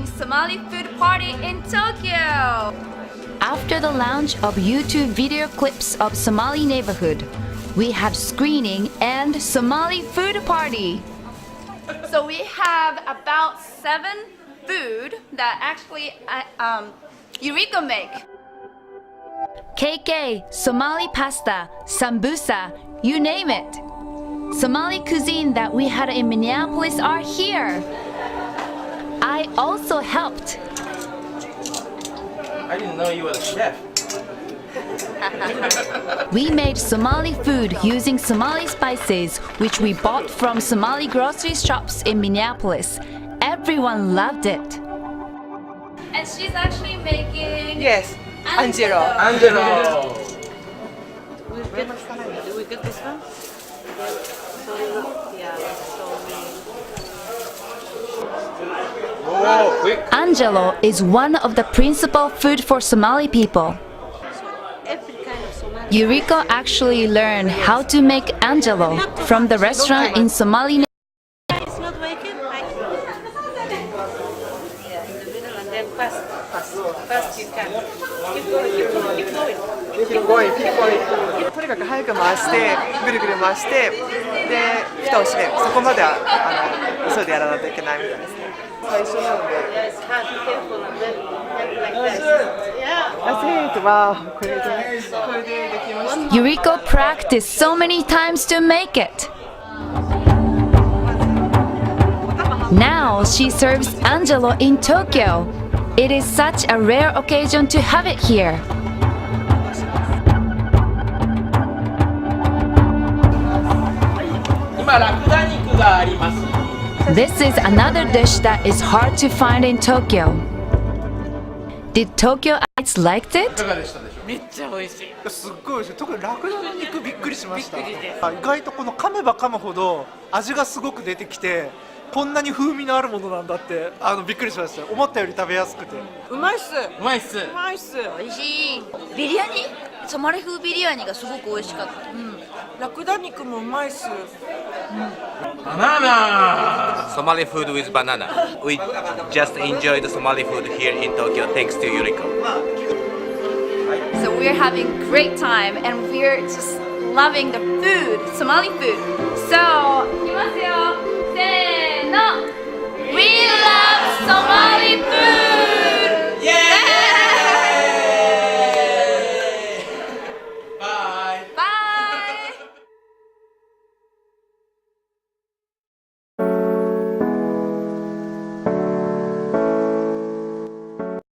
having Somali food party in Tokyo. After the launch of YouTube video clips of Somali neighborhood, we had screening and Somali food party. So we have about 7 food that actually Yuriko make. KK, Somali pasta, sambusa, you name it. Somali cuisine that we had in Minneapolis are here. I also helped. I didn't know you were a chef. We made Somali food using Somali spices, which we bought from Somali grocery shops in Minneapolis. Everyone loved it. And she's actually making... Yes, Angelo. Angelo. Do we get this one? Whoa, quick. Angelo is one of the principal food for Somali people. Yuriko actually learned how to make Angelo from the restaurant in Somali. It's not working. Yeah, in the middle and then fast. Fast you can. Keep going. とにかく早く回してぐるぐる回してで蓋を閉めるそこまでは急いでやらないといけないみたいですね最初なので Yes, hard, careful and then like this. Yeah. That's it! わあこれでできました Yuriko practiced so many times to make it. Now she serves Angelo in Tokyo. It is such a rare occasion to have it here. This is another dish that is hard to find in Tokyo. Did Tokyoites like it? めっちゃ美味しい。すっごい美味しい特にラクダの肉びっくりしましたびっくりです意外とこの噛めば噛むほど味がすごく出てきてこんなに風味のあるものなんだってびっくりしました思ったより食べやすくてうまいっす。うまいっす。うまいっす。美味しい。ビリヤニ、ソマリ風ビリヤニがすごく美味しかった。ラクダ肉もうまいっす。Banana. Somali food with banana. We just enjoyed Somali food here in Tokyo thanks to Yuriko. So we're having great time and we're just loving the food, Somali food. So, いきますよ。せーの。We love Somali food!